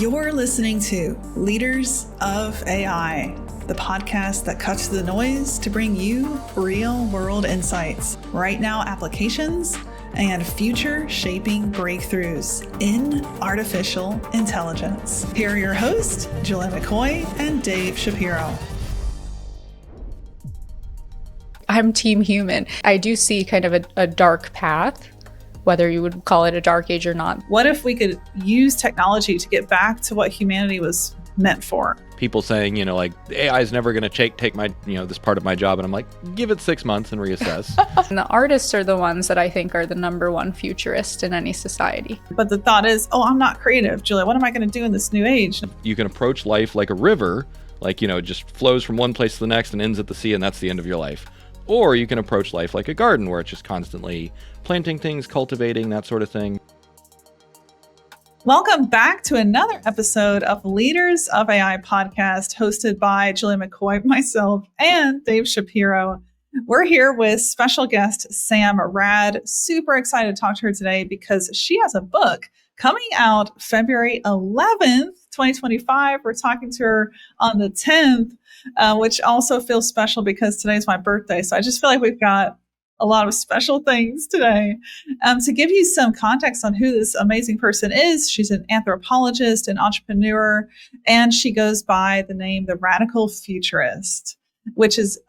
You're listening to Leaders of AI, the podcast that cuts through the noise to bring you real-world insights, right now applications, and future-shaping breakthroughs in artificial intelligence. Here are your hosts, Julia McCoy and Dave Shapiro. I'm team human. I do see kind of a dark path, whether you would call it a dark age or not. What if we could use technology to get back to what humanity was meant for? People saying, like AI is never going to take my, this part of my job. And I'm like, give it 6 months and reassess. And the artists are the ones that I think are the number one futurist in any society. But the thought is, I'm not creative, Julia. What am I going to do in this new age? You can approach life like a river, it just flows from one place to the next and ends at the sea, and that's the end of your life. Or you can approach life like a garden where it's just constantly planting things, cultivating, that sort of thing. Welcome back to another episode of Leaders of AI podcast hosted by Julia McCoy, myself, and Dave Shapiro. We're here with special guest Sam Rad. Super excited to talk to her today because she has a book coming out February 11th, 2025. We're talking to her on the 10th, which also feels special because today's my birthday. So I just feel like we've got a lot of special things today. To give you some context on who this amazing person is, she's an anthropologist, an entrepreneur, and she goes by the name The Radical Futurist, which is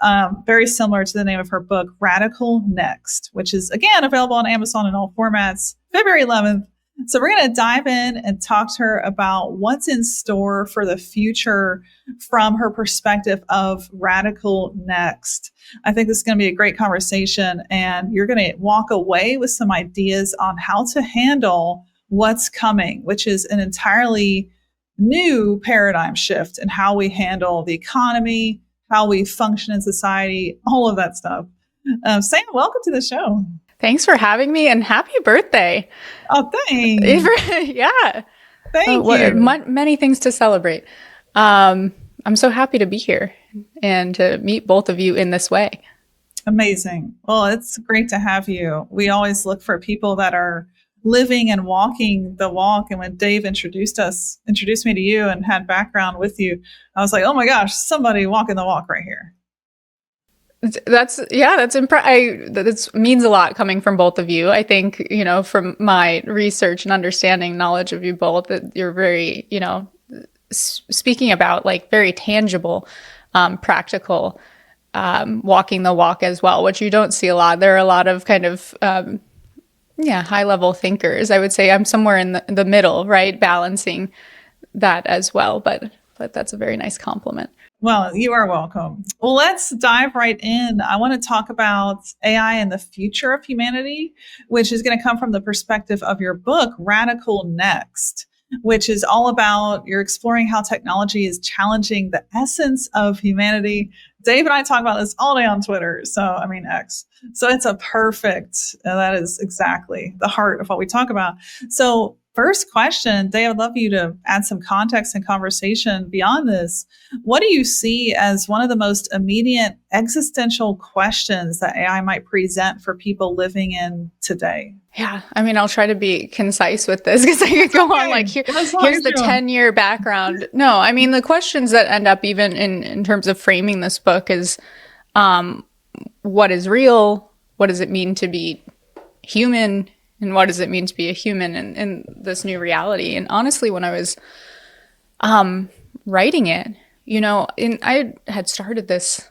very similar to the name of her book, Radical Next, which is, again, available on Amazon in all formats, February 11th. So we're going to dive in and talk to her about what's in store for the future from her perspective of Radical Next. I think this is going to be a great conversation, and you're going to walk away with some ideas on how to handle what's coming, which is an entirely new paradigm shift in how we handle the economy, how we function in society, all of that stuff. Sam, welcome to the show. Thanks for having me, and happy birthday. Oh, thanks. Yeah. Thank you. Many things to celebrate. I'm so happy to be here and to meet both of you in this way. Amazing. Well, it's great to have you. We always look for people that are living and walking the walk. And when Dave introduced me to you and had background with you, I was like, oh my gosh, somebody walking the walk right here. That means a lot coming from both of you. I think, from my research and understanding knowledge of you both, that you're very, speaking about like very tangible, practical, walking the walk as well, which you don't see a lot. There are a lot of kind of, high level thinkers. I would say I'm somewhere in the middle, right? Balancing that as well. But that's a very nice compliment. Well, you are welcome. Well, let's dive right in. I want to talk about AI and the future of humanity, which is going to come from the perspective of your book, Radical Next, which is all about you're exploring how technology is challenging the essence of humanity. Dave and I talk about this all day on Twitter. X. So it's a perfect, that is exactly the heart of what we talk about. So first question, Dave, I'd love you to add some context and conversation beyond this. What do you see as one of the most immediate existential questions that AI might present for people living in today? Yeah, I'll try to be concise with this because I could go on like, here's the 10-year background. No, the questions that end up even in terms of framing this book is what is real? What does it mean to be human? And what does it mean to be a human in this new reality? And honestly, when I was writing it, I had started this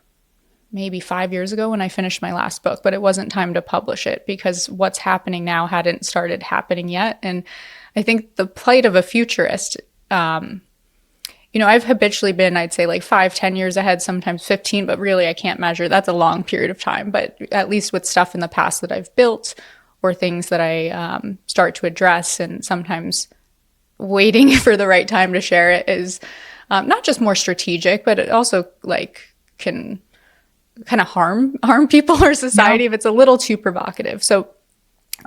maybe 5 years ago when I finished my last book, but it wasn't time to publish it because what's happening now hadn't started happening yet. And I think the plight of a futurist, I've habitually been, I'd say like 5-10 years ahead, sometimes 15, but really I can't measure. That's a long period of time. But at least with stuff in the past that I've built or things that I start to address, and sometimes waiting for the right time to share it is not just more strategic, but it also can kind of harm people or society if it's a little too provocative. So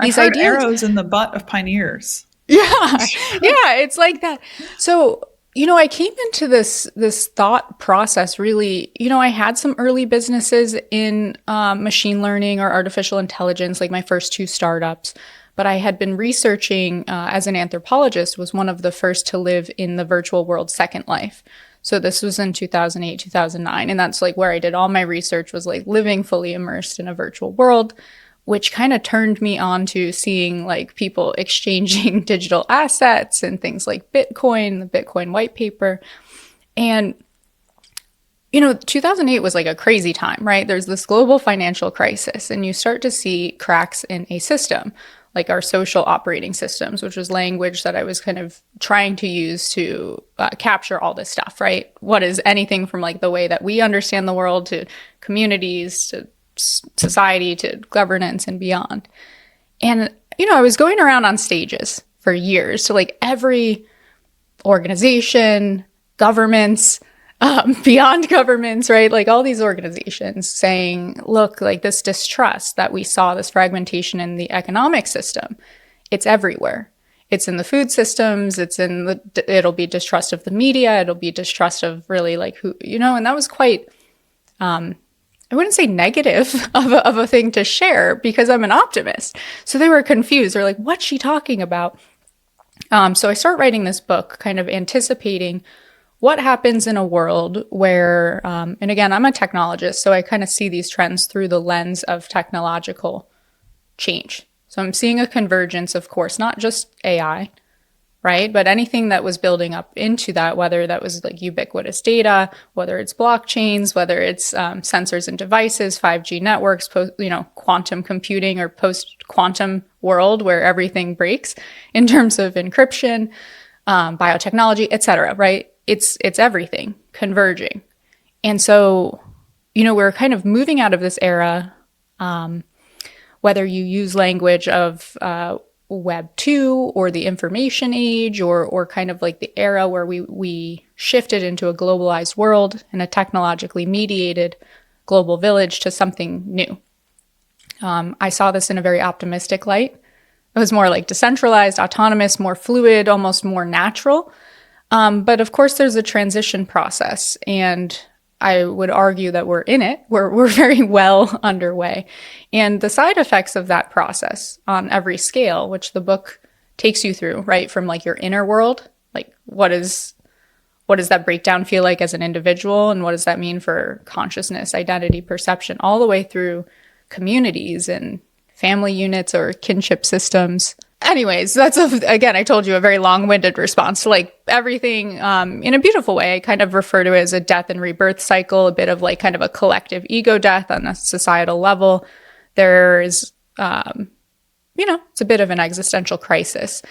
these ideas, arrows in the butt of pioneers. Yeah, it's like that. So I came into this thought process really, I had some early businesses in machine learning or artificial intelligence, like my first 2 startups. but I had been researching as an anthropologist, was one of the first to live in the virtual world Second Life. So this was in 2008, 2009. And that's like where I did all my research, was like living fully immersed in a virtual world, which kind of turned me on to seeing like people exchanging digital assets and things like Bitcoin, the Bitcoin white paper. And, 2008 was like a crazy time, right? There's this global financial crisis, and you start to see cracks in a system, like our social operating systems, which was language that I was kind of trying to use to capture all this stuff, right? What is anything from like the way that we understand the world to communities to society to governance and beyond. And, I was going around on stages for years to like every organization, governments, beyond governments, right? Like all these organizations saying, look, like this distrust that we saw, this fragmentation in the economic system, it's everywhere. It's in the food systems. It'll be distrust of the media. It'll be distrust of really like who, and that was quite, I wouldn't say negative of a thing to share, because I'm an optimist. So they were confused. They're like, what's she talking about? So I start writing this book, kind of anticipating what happens in a world where, and again, I'm a technologist, so I kind of see these trends through the lens of technological change. So I'm seeing a convergence, of course, not just AI, right? But anything that was building up into that, whether that was like ubiquitous data, whether it's blockchains, whether it's sensors and devices, 5G networks, quantum computing or post-quantum world where everything breaks in terms of encryption, biotechnology, et cetera, right? It's everything converging. And so, we're kind of moving out of this era, whether you use language of Web 2 or the information age, or kind of like the era where we shifted into a globalized world and a technologically mediated global village to something new. I saw this in a very optimistic light. It was more like decentralized, autonomous, more fluid, almost more natural. But of course, there's a transition process, and I would argue that we're in it. We're very well underway. And the side effects of that process on every scale, which the book takes you through, right? From like your inner world, like what does that breakdown feel like as an individual? And what does that mean for consciousness, identity, perception, all the way through communities and family units or kinship systems. Anyways, that's, again, I told you, a very long-winded response to like everything in a beautiful way. I kind of refer to it as a death and rebirth cycle, a bit of like kind of a collective ego death on a societal level. There's, it's a bit of an existential crisis,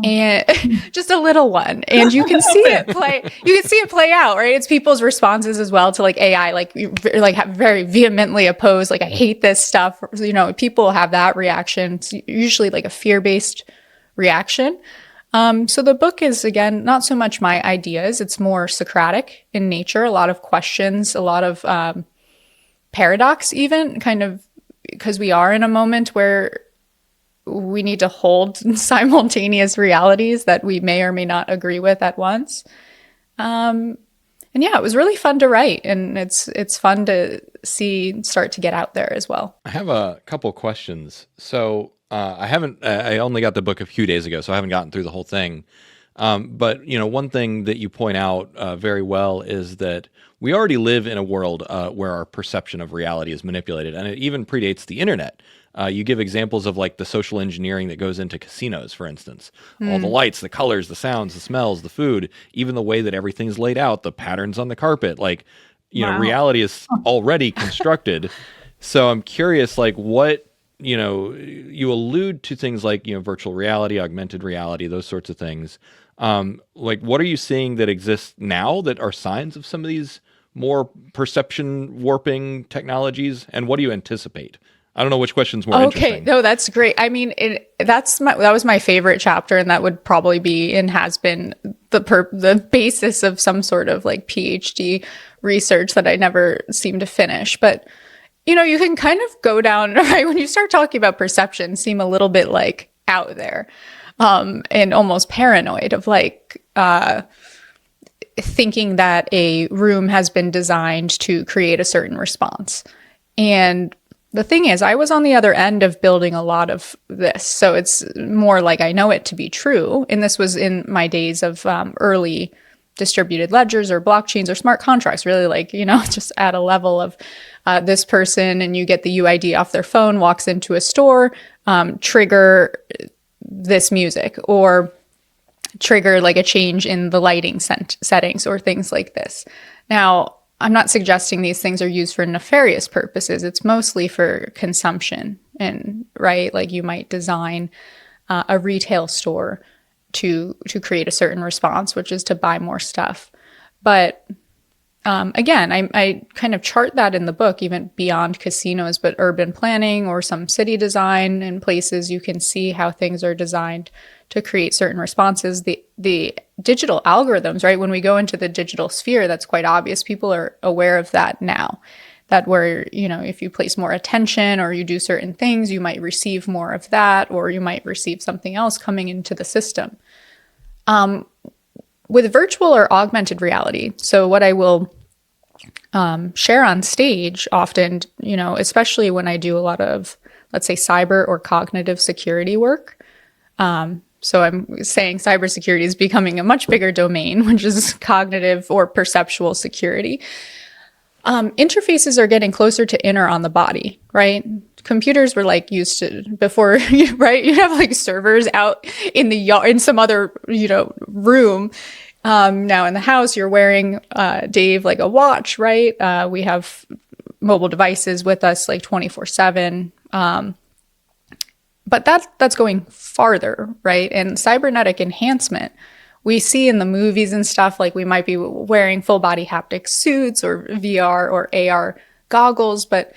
and just a little one. And you can see it play. You can see it play out, right? It's people's responses as well to like AI, like very vehemently opposed. Like, I hate this stuff. People have that reaction. It's usually like a fear-based reaction. So the book is, again, not so much my ideas. It's more Socratic in nature. A lot of questions, a lot of paradox, even kind of, because we are in a moment where we need to hold simultaneous realities that we may or may not agree with at once. And yeah, it was really fun to write, and it's fun to start to get out there as well. I have a couple questions. So I only got the book a few days ago, so I haven't gotten through the whole thing. But one thing that you point out very well is that we already live in a world where our perception of reality is manipulated, and it even predates the internet. You give examples of like the social engineering that goes into casinos, for instance. All the lights, the colors, the sounds, the smells, the food, even the way that everything's laid out, the patterns on the carpet. Like, reality is already constructed. So I'm curious, like what, you allude to things like, virtual reality, augmented reality, those sorts of things. Like, what are you seeing that exists now that are signs of some of these more perception warping technologies? And what do you anticipate? I don't know which question's more interesting. Okay, no, that's great. I mean, that was my favorite chapter, and that would probably be and has been the basis of some sort of like PhD research that I never seem to finish. But you can kind of go down, right, when you start talking about perception, seem a little bit like out there, and almost paranoid of like thinking that a room has been designed to create a certain response. And the thing is, I was on the other end of building a lot of this. So it's more like I know it to be true. And this was in my days of early distributed ledgers or blockchains or smart contracts, really like, just at a level of this person, and you get the UID off their phone, walks into a store, trigger this music, or trigger like a change in the lighting settings or things like this. Now, I'm not suggesting these things are used for nefarious purposes. It's mostly for consumption, and right, like you might design a retail store to create a certain response, which is to buy more stuff. But again, I kind of chart that in the book, even beyond casinos, but urban planning or some city design in places, you can see how things are designed to create certain responses. The digital algorithms, right? When we go into the digital sphere, that's quite obvious. People are aware of that now, that where, if you place more attention or you do certain things, you might receive more of that, or you might receive something else coming into the system. With virtual or augmented reality, so what I will share on stage often, especially when I do a lot of, let's say, cyber or cognitive security work. So I'm saying cybersecurity is becoming a much bigger domain, which is cognitive or perceptual security. Interfaces are getting closer to inner on the body, right? Computers were like used to before, right? You have like servers out in the yard, in some other, room. Now in the house, you're wearing, Dave, like a watch, right? We have mobile devices with us like 24/7. But that's going farther, right? And cybernetic enhancement, we see in the movies and stuff, like we might be wearing full body haptic suits or VR or AR goggles, but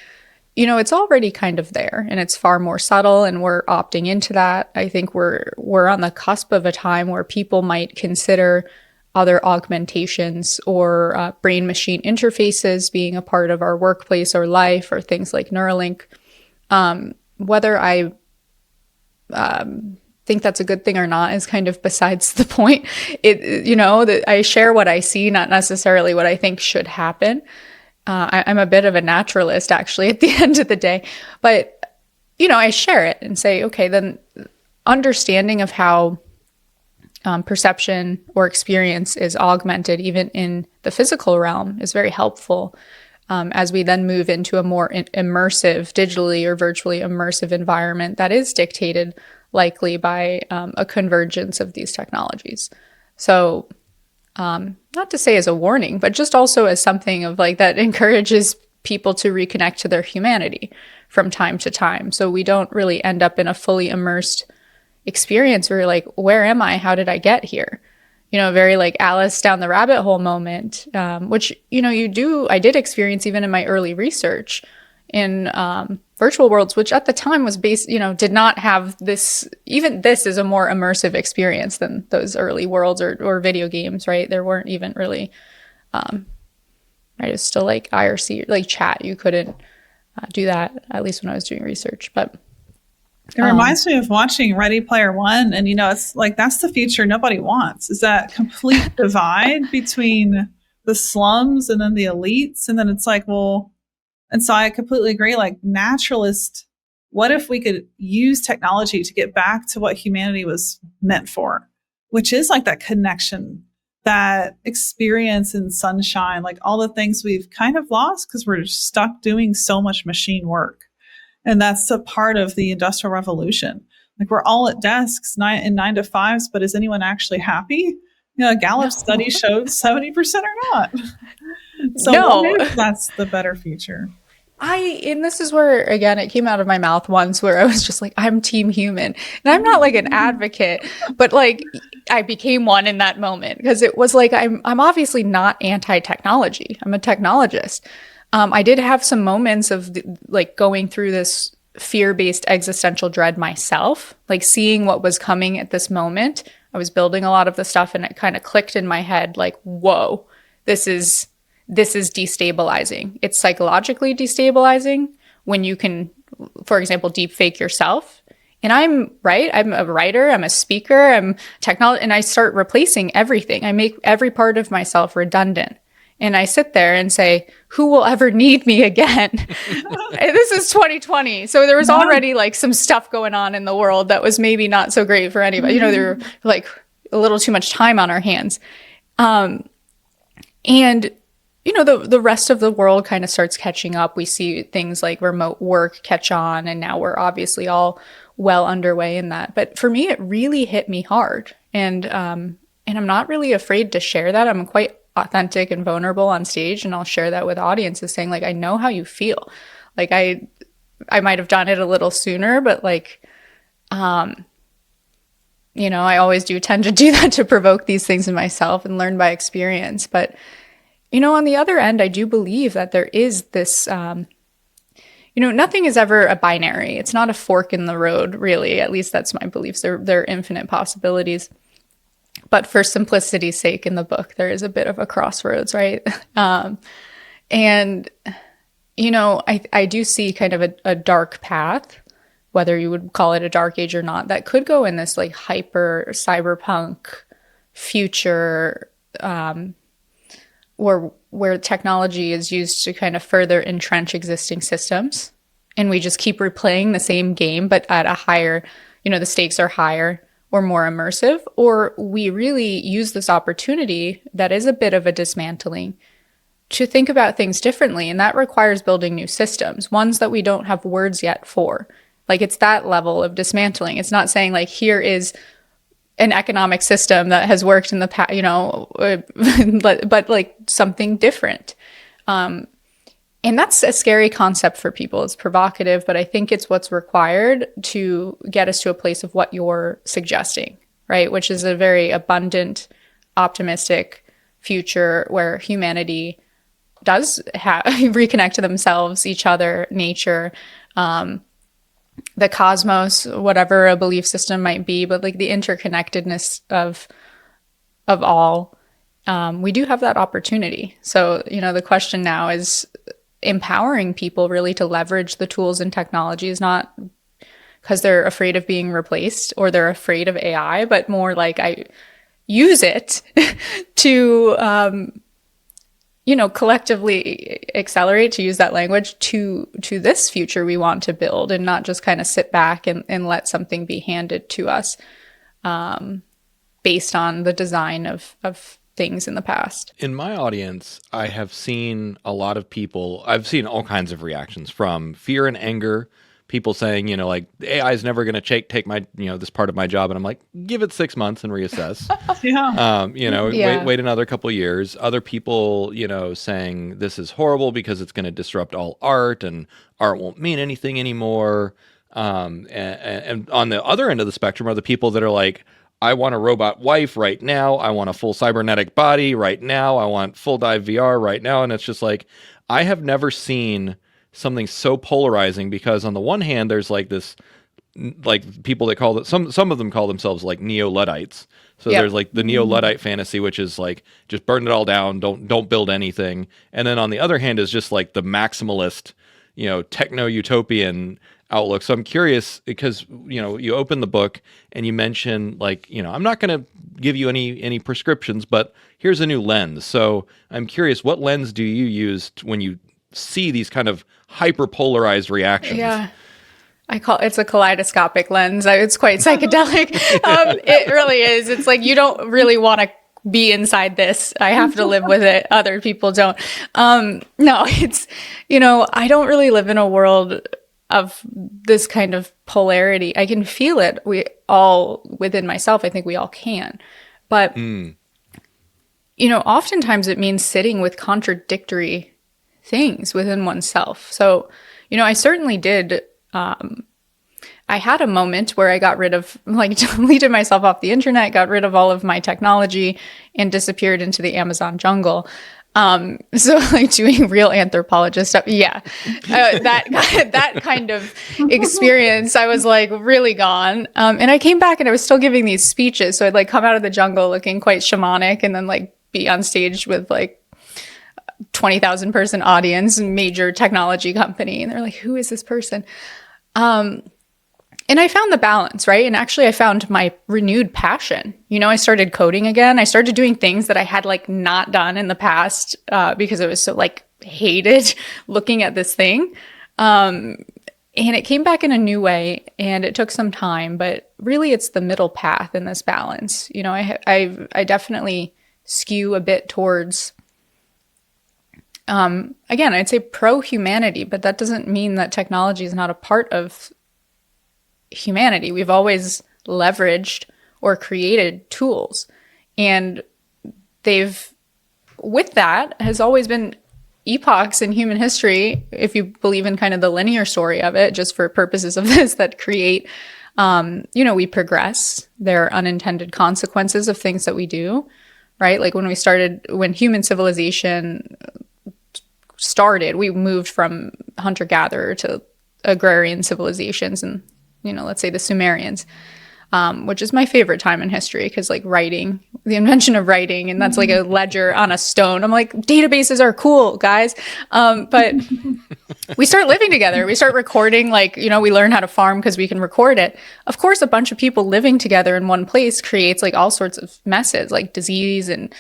it's already kind of there, and it's far more subtle, and we're opting into that. I think we're on the cusp of a time where people might consider other augmentations or brain machine interfaces being a part of our workplace or life, or things like Neuralink. Whether I think that's a good thing or not is kind of besides the point. That I share what I see, not necessarily what I think should happen. I'm a bit of a naturalist, actually, at the end of the day. But, I share it and say, okay, then understanding of how perception or experience is augmented, even in the physical realm, is very helpful as we then move into a more immersive, digitally or virtually immersive environment that is dictated likely by a convergence of these technologies. So not to say as a warning, but just also as something of like that encourages people to reconnect to their humanity from time to time. So we don't really end up in a fully immersed experience where you're like, where am I? How did I get here? Very like Alice down the rabbit hole moment, which, I did experience even in my early research in virtual worlds, which at the time was based, did not have this, even this is a more immersive experience than those early worlds or video games, right? There weren't even really, right? It was still like IRC, like chat. You couldn't do that, at least when I was doing research, but it reminds me of watching Ready Player One, and it's like that's the future nobody wants, is that complete divide between the slums and then the elites. And then it's like, well, and so I completely agree, like naturalist, what if we could use technology to get back to what humanity was meant for, which is like that connection, that experience in sunshine, like all the things we've kind of lost because we're stuck doing so much machine work. And that's a part of the Industrial Revolution. Like we're all at desks in 9 to 5s, but is anyone actually happy? A Gallup study showed 70% are not. So no. That's the better future. And this is where, again, it came out of my mouth once where I was just like, I'm team human. And I'm not like an advocate, but like I became one in that moment because it was like, I'm obviously not anti-technology. I'm a technologist. I did have some moments of like going through this fear-based existential dread myself, like seeing what was coming at this moment. I was building a lot of the stuff and it kind of clicked in my head like, whoa, this is destabilizing. It's psychologically destabilizing when you can, for example, deep fake yourself. And I'm a writer, I'm a speaker, I'm technology, and I start replacing everything. I make every part of myself redundant. And I sit there and say, who will ever need me again? This is 2020. So there was already like some stuff going on in the world that was maybe not so great for anybody. You know, there were like a little too much time on our hands. And, you know, the rest of the world kind of starts catching up. We see things like remote work catch on, and now we're obviously all well underway in that. But for me, it really hit me hard. And I'm not really afraid to share that. I'm quite authentic and vulnerable on stage, and I'll share that with audiences, saying like, I know how you feel. Like I might have done it a little sooner, but like, you know, I always do tend to do that to provoke these things in myself and learn by experience. But, you know, on the other end, I do believe that there is this, you know, nothing is ever a binary. It's not a fork in the road, really. At least that's my beliefs. There are infinite possibilities. But for simplicity's sake in the book, there is a bit of a crossroads, right? And, you know, I do see kind of a dark path, whether you would call it a dark age or not, that could go in this like hyper cyberpunk future where technology is used to kind of further entrench existing systems. And we just keep replaying the same game, but at a higher, you know, the stakes are higher or more immersive, or we really use this opportunity that is a bit of a dismantling to think about things differently. And that requires building new systems, ones that we don't have words yet for. Like it's that level of dismantling. It's not saying like, here is an economic system that has worked in the past, you know, but like something different. And that's a scary concept for people. It's provocative, but I think it's what's required to get us to a place of what you're suggesting, right? Which is a very abundant, optimistic future where humanity does reconnect to themselves, each other, nature, the cosmos, whatever a belief system might be, but like the interconnectedness of all. We do have that opportunity. So, you know, the question now is empowering people really to leverage the tools and technologies, not because they're afraid of being replaced or they're afraid of AI, but more like I use it to, you know, collectively accelerate, to use that language, to this future we want to build, and not just kind of sit back and let something be handed to us based on the design of things in the past. In my audience, I have seen a lot of people, I've seen all kinds of reactions, from fear and anger, people saying, you know, like, AI is never going to take my, you know, this part of my job. And I'm like, give it 6 months and reassess. You know, wait another couple of years. Other people, you know, saying this is horrible because it's going to disrupt all art and art won't mean anything anymore. And on the other end of the spectrum are the people that are like, I want a robot wife right now. I want a full cybernetic body right now. I want full dive VR right now. And it's just like, I have never seen something so polarizing, because on the one hand, there's like this, like people that call it, some of them call themselves like neo-Luddites. So there's like the neo-Luddite fantasy, which is like, just burn it all down. Don't build anything. And then on the other hand is just like the maximalist, you know, techno-utopian outlook. So I'm curious, because, you know, you open the book and you mention like, you know, I'm not going to give you any prescriptions, but here's a new lens. So I'm curious, what lens do you use when you see these kind of hyper polarized reactions? Yeah. It's a kaleidoscopic lens. It's quite psychedelic. It really is. It's like, you don't really want to be inside this. I have to live with it. Other people don't. No, it's, you know, I don't really live in a world of this kind of polarity. I can feel it. We all, within myself, I think we all can. But, you know, oftentimes it means sitting with contradictory things within oneself. So, you know, I certainly did. I had a moment where I got rid of, like, deleted myself off the internet, got rid of all of my technology, and disappeared into the Amazon jungle. So like doing real anthropologist stuff. Yeah. That kind of experience, I was like really gone. And I came back and I was still giving these speeches. So I'd like come out of the jungle looking quite shamanic, and then like be on stage with like 20,000 person audience, major technology company. And they're like, who is this person? And I found the balance, right? And actually I found my renewed passion. I started coding again. I started doing things that I had like not done in the past because I was so like hated looking at this thing. And it came back in a new way, and it took some time, but really it's the middle path in this balance. I definitely skew a bit towards, again, I'd say pro-humanity, but that doesn't mean that technology is not a part of humanity. We've always leveraged or created tools, and with that has always been epochs in human history, if you believe in kind of the linear story of it, just for purposes of this, that create, we progress. There are unintended consequences of things that we do, right? Like when human civilization started, we moved from hunter-gatherer to agrarian civilizations, and let's say the Sumerians, which is my favorite time in history, because like writing, the invention of writing, and that's like a ledger on a stone. I'm like, databases are cool, guys. But we start living together. We start recording, like, we learn how to farm because we can record it. Of course, a bunch of people living together in one place creates like all sorts of messes, like disease and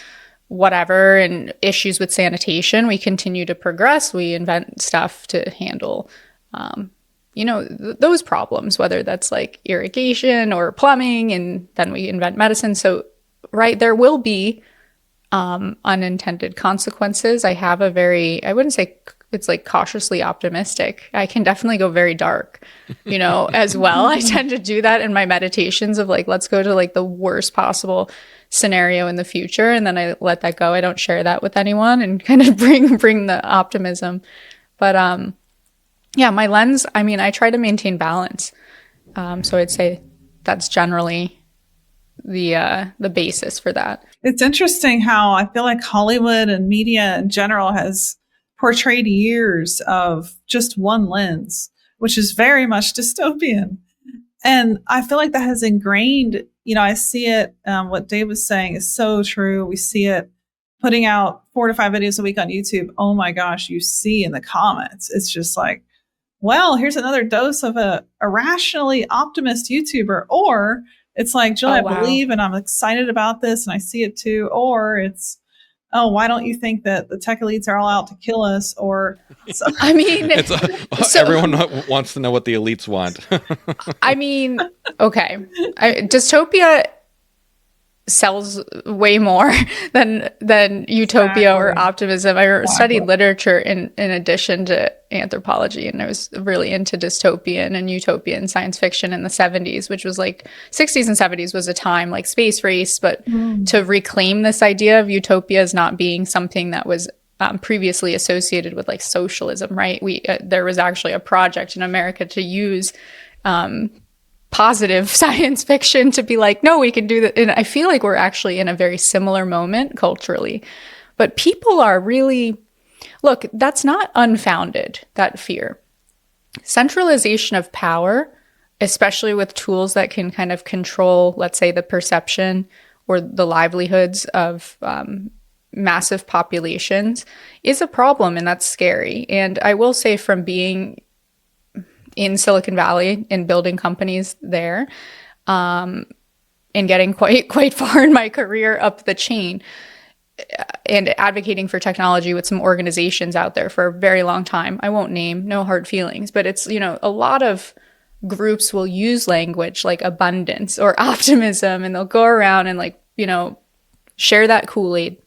whatever, and issues with sanitation. We continue to progress. We invent stuff to handle those problems, whether that's like irrigation or plumbing, and then we invent medicine. So, right, there will be unintended consequences. I have I wouldn't say it's like cautiously optimistic. I can definitely go very dark, as well. I tend to do that in my meditations of like, let's go to like the worst possible scenario in the future. And then I let that go. I don't share that with anyone, and kind of bring the optimism. But, yeah, my lens, I try to maintain balance. So I'd say that's generally the basis for that. It's interesting how I feel like Hollywood and media in general has portrayed years of just one lens, which is very much dystopian. And I feel like that has ingrained, I see it, what Dave was saying is so true. We see it putting out 4 to 5 videos a week on YouTube. Oh my gosh, you see in the comments, it's just like, well, here's another dose of a irrationally optimist YouTuber. Or it's like, Jill, I believe and I'm excited about this and I see it too. Or it's, oh, why don't you think that the tech elites are all out to kill us? Or everyone wants to know what the elites want. Okay. Dystopia sells way more than utopia or optimism. I studied literature in addition to anthropology, and I was really into dystopian and utopian science fiction in the 70s, which was like 60s and 70s was a time like space race, but to reclaim this idea of utopia as not being something that was previously associated with like socialism, right? There was actually a project in America to use positive science fiction to be like, no, we can do that. And I feel like we're actually in a very similar moment culturally. But people are really, look, that's not unfounded, that fear. Centralization of power, especially with tools that can kind of control, let's say, the perception or the livelihoods of massive populations, is a problem, and that's scary. And I will say, from being in Silicon Valley and building companies there, and getting quite far in my career up the chain, and advocating for technology with some organizations out there for a very long time. I won't name, no hard feelings, but it's, a lot of groups will use language like abundance or optimism, and they'll go around and like, share that Kool-Aid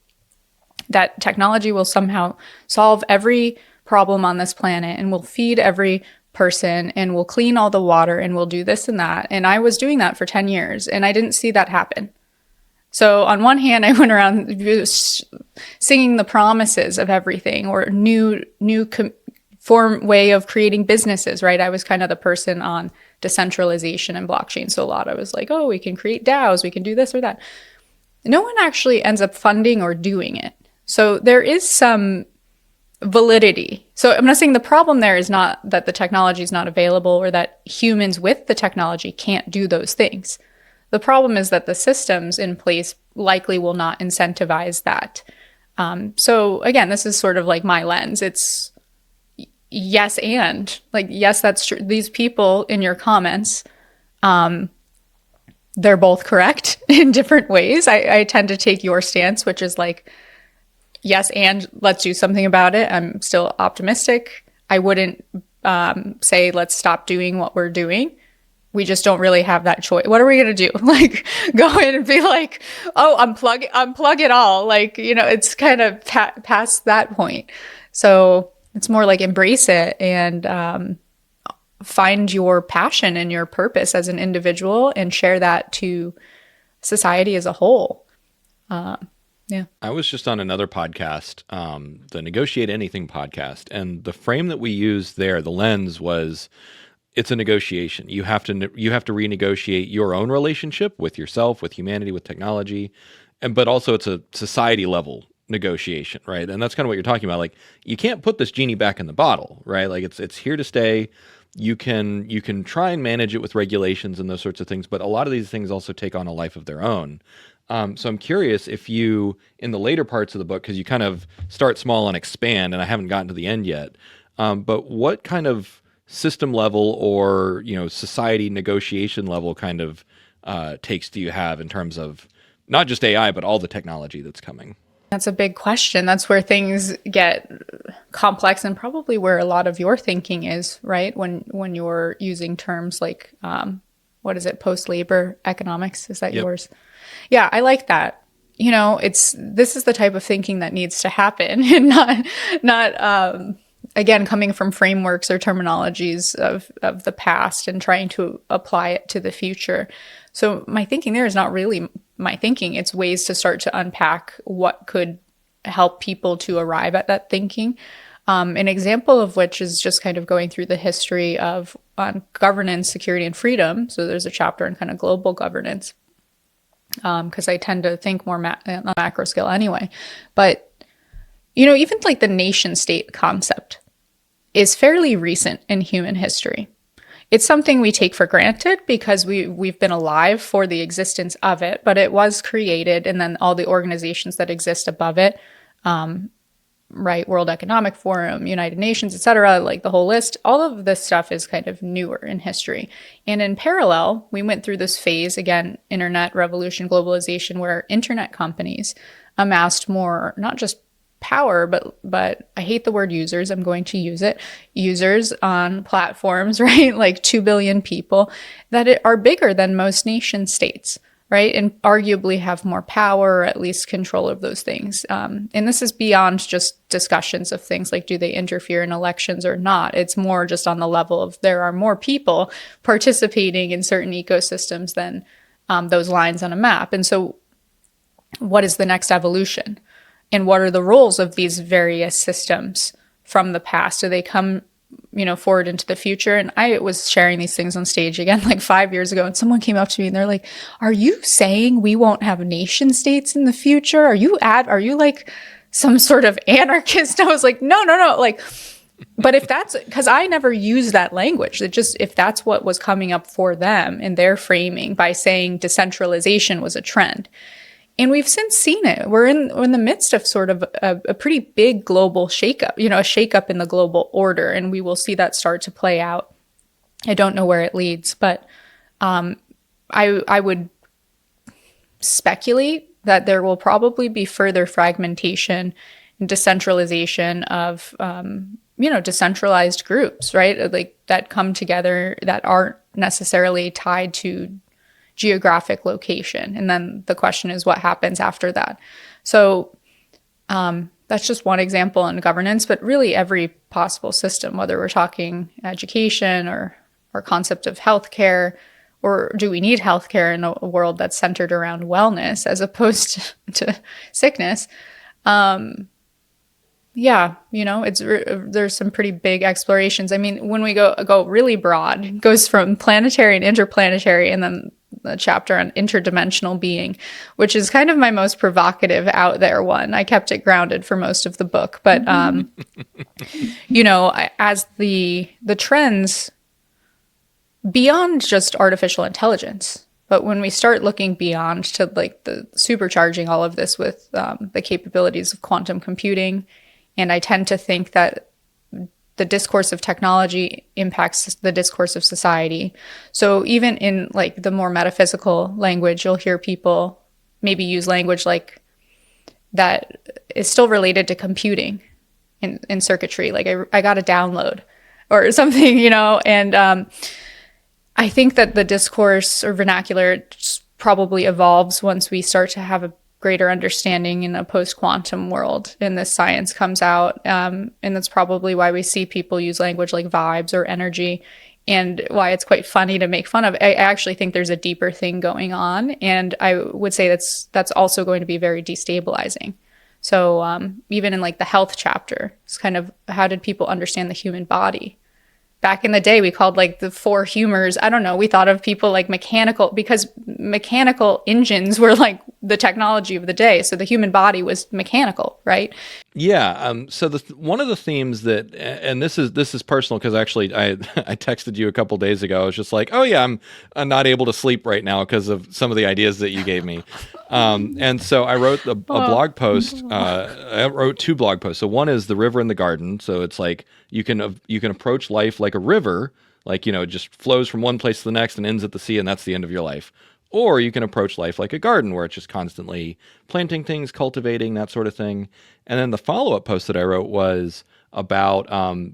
that technology will somehow solve every problem on this planet and will feed every person and will clean all the water and will do this and that. And I was doing that for 10 years and I didn't see that happen. So on one hand, I went around singing the promises of everything, or new way of creating businesses, right? I was kind of the person on decentralization and blockchain. So a lot, I was like, oh, we can create DAOs, we can do this or that. No one actually ends up funding or doing it. So there is some validity. So I'm not saying the problem there is not that the technology is not available or that humans with the technology can't do those things. The problem is that the systems in place likely will not incentivize that. So again, this is sort of like my lens. It's yes, and like, yes, that's true. These people in your comments They're both correct in different ways. I tend to take your stance, which is like, yes, and let's do something about it. I'm still optimistic. I wouldn't say let's stop doing what we're doing. We just don't really have that choice. What are we going to do? Like, go in and be like, oh, unplug it all. Like, it's kind of past that point. So it's more like embrace it and find your passion and your purpose as an individual and share that to society as a whole. Yeah. I was just on another podcast, the Negotiate Anything podcast, and the frame that we used there, the lens was, it's a negotiation. You have to renegotiate your own relationship with yourself, with humanity, with technology, but also it's a society level negotiation, right? And that's kind of what you're talking about. Like, you can't put this genie back in the bottle, right? Like, it's here to stay. You can try and manage it with regulations and those sorts of things, but a lot of these things also take on a life of their own. So I'm curious if you, in the later parts of the book, because you kind of start small and expand, and I haven't gotten to the end yet, but what kind of system level or society negotiation level kind of takes do you have in terms of not just AI, but all the technology that's coming? That's a big question. That's where things get complex and probably where a lot of your thinking is, right? When you're using terms like, what is it, post-labor economics? Is that yours? Yeah, I like that. This is the type of thinking that needs to happen and not again, coming from frameworks or terminologies of the past and trying to apply it to the future. So my thinking there is not really my thinking. It's ways to start to unpack what could help people to arrive at that thinking. An example of which is just kind of going through the history of governance, security, and freedom. So there's a chapter on kind of global governance because I tend to think more on a macro scale anyway. But even like the nation state concept is fairly recent in human history. It's something we take for granted because we've been alive for the existence of it, but it was created, and then all the organizations that exist above it, right? World Economic Forum, United Nations, etc., like the whole list, all of this stuff is kind of newer in history. And in parallel, we went through this phase, again, internet revolution, globalization, where internet companies amassed more, not just power, but I hate the word users, I'm going to use it, users on platforms, right? Like 2 billion people that are bigger than most nation states, right? And arguably have more power, or at least control of those things. And this is beyond just discussions of things like, do they interfere in elections or not? It's more just on the level of there are more people participating in certain ecosystems than those lines on a map. And so what is the next evolution? And what are the roles of these various systems from the past? Do they come, forward into the future? And I was sharing these things on stage again, like 5 years ago, and someone came up to me and they're like, are you saying we won't have nation states in the future? Are you like some sort of anarchist? I was like, no. Like, but if that's, because I never used that language, if that's what was coming up for them in their framing by saying decentralization was a trend. And we've since seen it. We're in the midst of sort of a pretty big global shakeup, a shakeup in the global order, and we will see that start to play out. I don't know where it leads, but I would speculate that there will probably be further fragmentation and decentralization of, decentralized groups, right? Like that come together that aren't necessarily tied to geographic location. And then the question is what happens after that. So that's just one example in governance, but really every possible system, whether we're talking education or concept of healthcare, or do we need healthcare in a world that's centered around wellness as opposed to sickness? There's some pretty big explorations. I mean, when we go really broad, it goes from planetary and interplanetary, and then the chapter on interdimensional being, which is kind of my most provocative out there one. I kept it grounded for most of the book, but as the trends beyond just artificial intelligence, but when we start looking beyond to like the supercharging all of this with the capabilities of quantum computing, and I tend to think that the discourse of technology impacts the discourse of society. So even in like the more metaphysical language, you'll hear people maybe use language like that is still related to computing in circuitry. Like I got a download or something, and I think that the discourse or vernacular probably evolves once we start to have a greater understanding in a post-quantum world and this science comes out. And that's probably why we see people use language like vibes or energy, and why it's quite funny to make fun of. I actually think there's a deeper thing going on. And I would say that's also going to be very destabilizing. So even in like the health chapter, it's kind of, how did people understand the human body? Back in the day, we called like the four humors. I don't know. We thought of people like mechanical, because mechanical engines were like the technology of the day. So the human body was mechanical, right? Yeah. So one of the themes that, and this is personal, because actually I texted you a couple days ago. I was just like, oh yeah, I'm not able to sleep right now because of some of the ideas that you gave me. And so I wrote a blog post. I wrote two blog posts. So one is the river and the garden. So it's like you can approach life like a river, like, it just flows from one place to the next and ends at the sea, and that's the end of your life. Or you can approach life like a garden, where it's just constantly planting things, cultivating, that sort of thing. And then the follow-up post that I wrote was about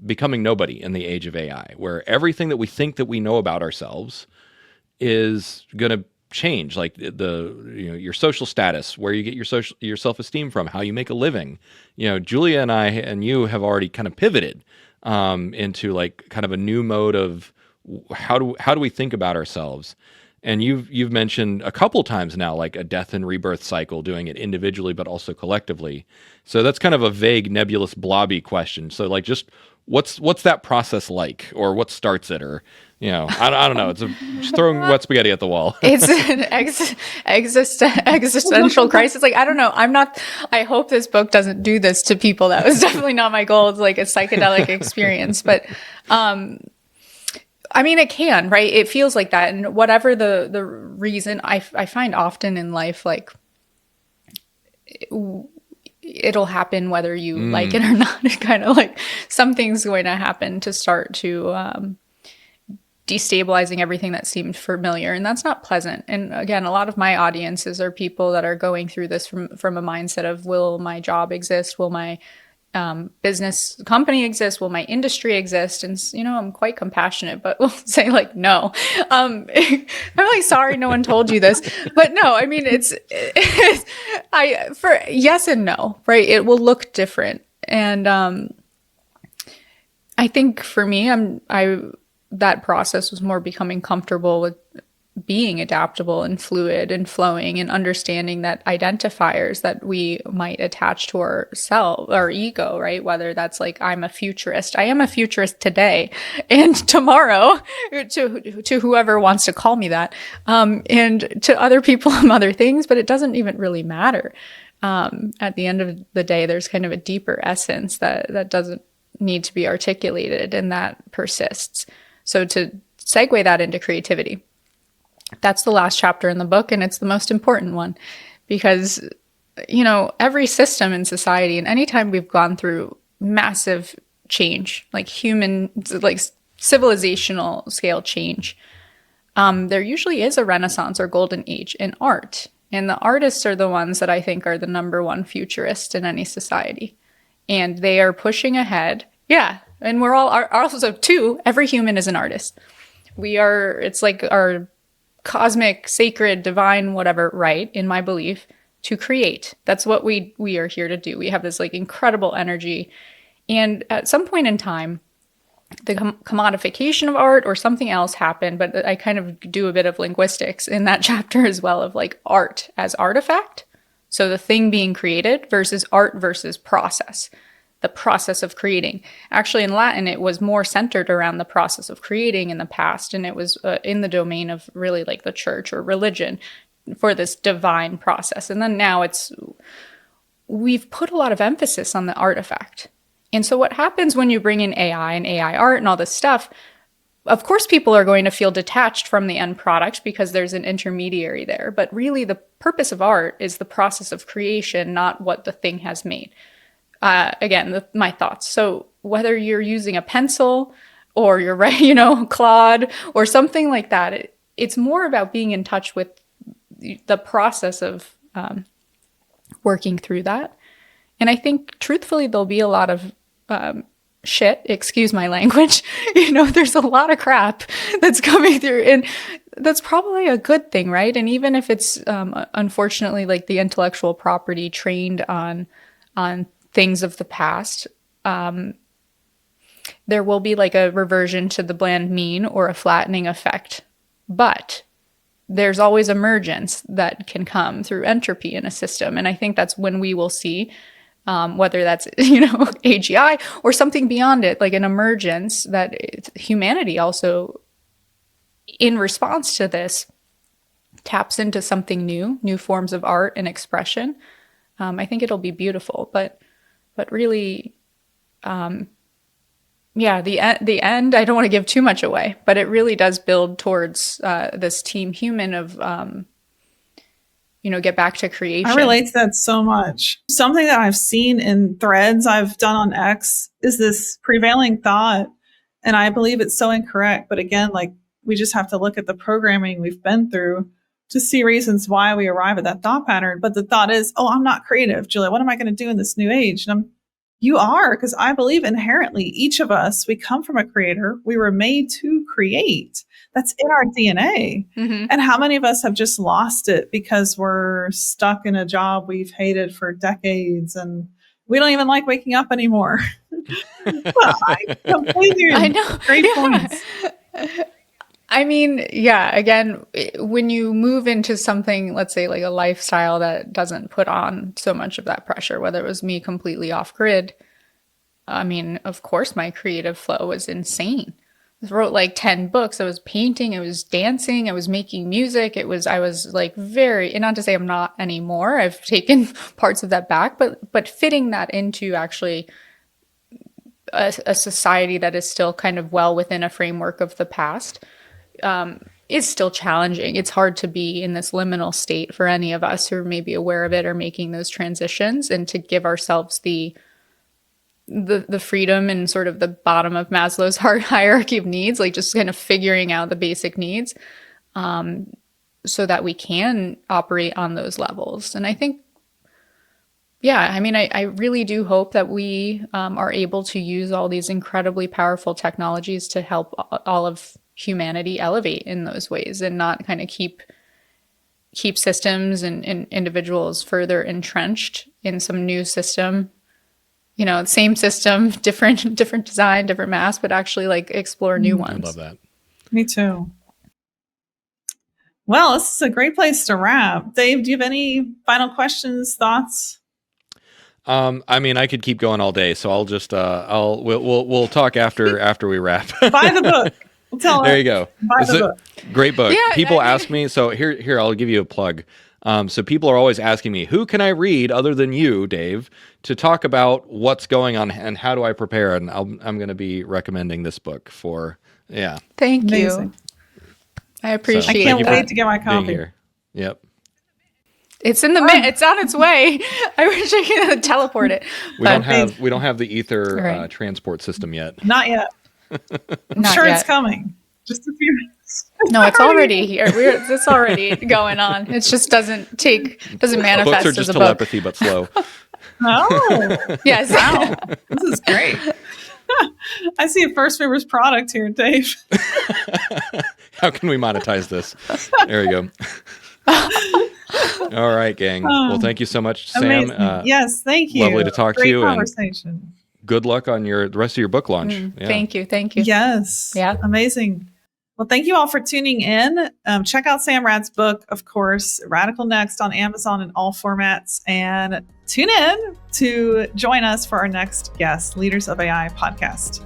becoming nobody in the age of AI, where everything that we think that we know about ourselves is going to change, like your social status, where you get your self-esteem from, how you make a living. Julia and I and you have already kind of pivoted into like kind of a new mode of how do we think about ourselves. And you've mentioned a couple times now, like a death and rebirth cycle, doing it individually but also collectively. So that's kind of a vague, nebulous, blobby question. So like, just what's that process like, or what starts it, or I don't know. It's just throwing wet spaghetti at the wall. It's an existential crisis. Like, I don't know. I hope this book doesn't do this to people. That was definitely not my goal. It's like a psychedelic experience, but I mean, it can, right? It feels like that. And whatever the reason, I find often in life, like, it'll happen whether you like it or not. It's kind of like something's going to happen to start to destabilizing everything that seemed familiar. And that's not pleasant. And again, a lot of my audiences are people that are going through this from a mindset of, will my job exist? Will my business company exist? Will my industry exist? And I'm quite compassionate, but we'll say like, no. I'm like, sorry, no one told you this, but no, I mean, it's for yes and no, right? It will look different. And I think for me, that process was more becoming comfortable with being adaptable and fluid and flowing, and understanding that identifiers that we might attach to our ego, right? Whether that's like, I'm a futurist. I am a futurist today and tomorrow, to whoever wants to call me that, and to other people and other things, but it doesn't even really matter. At the end of the day, there's kind of a deeper essence that doesn't need to be articulated, and that persists. So to segue that into creativity, that's the last chapter in the book, and it's the most important one, because, every system in society, and anytime we've gone through massive change, like civilizational scale change, there usually is a renaissance or golden age in art. And the artists are the ones that I think are the number one futurist in any society. And they are pushing ahead. Yeah. And we're all also too, every human is an artist. It's like our cosmic, sacred, divine, whatever, right, in my belief, to create. That's what we are here to do. We have this like incredible energy. And at some point in time, the commodification of art or something else happened, but I kind of do a bit of linguistics in that chapter as well, of like art as artifact. So the thing being created versus art versus process. The process of creating. Actually, in Latin, it was more centered around the process of creating in the past, and it was in the domain of really like the church or religion for this divine process. And then now we've put a lot of emphasis on the artifact. And so what happens when you bring in AI and AI art and all this stuff, of course, people are going to feel detached from the end product because there's an intermediary there. But really, the purpose of art is the process of creation, not what the thing has made. Again, my thoughts. So whether you're using a pencil or you're Claude or something like that, it's more about being in touch with the process of working through that. And I think truthfully, there'll be a lot of shit, excuse my language, there's a lot of crap that's coming through, and that's probably a good thing, right? And even if it's unfortunately like the intellectual property trained on things of the past, there will be like a reversion to the bland mean or a flattening effect. But there's always emergence that can come through entropy in a system. And I think that's when we will see whether that's, AGI or something beyond it, like an emergence that humanity also, in response to this, taps into something new forms of art and expression. I think it'll be beautiful, but really, the end, I don't want to give too much away, but it really does build towards this team human of, get back to creation. I relate to that so much. Something that I've seen in threads I've done on X is this prevailing thought, and I believe it's so incorrect. But again, like, we just have to look at the programming we've been through to see reasons why we arrive at that thought pattern. But the thought is, oh, I'm not creative, Julia. What am I going to do in this new age? And you are, because I believe inherently each of us, we come from a creator. We were made to create. That's in our DNA. Mm-hmm. And how many of us have just lost it because we're stuck in a job we've hated for decades and we don't even like waking up anymore? Well, I completely agree. I know. Great points. I mean, yeah, again, when you move into something, let's say like a lifestyle that doesn't put on so much of that pressure, whether it was me completely off grid, I mean, of course, my creative flow was insane. I wrote like 10 books. I was painting, I was dancing, I was making music. I was like very, and not to say I'm not anymore. I've taken parts of that back, but fitting that into actually a society that is still kind of well within a framework of the past is still challenging. It's hard to be in this liminal state for any of us who are maybe aware of it or making those transitions, and to give ourselves the freedom and sort of the bottom of Maslow's hierarchy of needs, like just kind of figuring out the basic needs, so that we can operate on those levels. And I think, yeah, I mean, I really do hope that we are able to use all these incredibly powerful technologies to help all of humanity elevate in those ways, and not kind of keep systems and individuals further entrenched in some new system. Same system, different design, different mass, but actually like explore new ones. I love that. Me too. Well, this is a great place to wrap. Dave, do you have any final questions, thoughts? I mean, I could keep going all day, so I'll just we'll talk after we wrap. Buy the book. There you go. Buy the book. Great book. Yeah, people ask me, so here I'll give you a plug. So people are always asking me, who can I read other than you, Dave, to talk about what's going on and how do I prepare? And I'm going to be recommending this book for, yeah. Thank Amazing. you. I appreciate it. I can't wait to get my copy. Here. Yep. It's in the it's on its way. I wish I could teleport it. We don't have the ether transport system yet. Not yet. I'm sure it's coming. Just a few minutes. No, it's already here. It's already going on. It just doesn't manifest Books are just as a telepathy, book. but slow. Oh, yes. Wow. This is great. I see a First Movers product here, Dave. How can we monetize this? There we go. All right, gang. Well, thank you so much, Sam. Yes, thank you. Lovely to talk to you. Great conversation. Good luck on the rest of your book launch. Yeah. Thank you. Yes. Yeah. Amazing. Well, thank you all for tuning in. Check out Sam Rad's book, of course, Radical Next, on Amazon in all formats. And tune in to join us for our next guest, Leaders of AI podcast.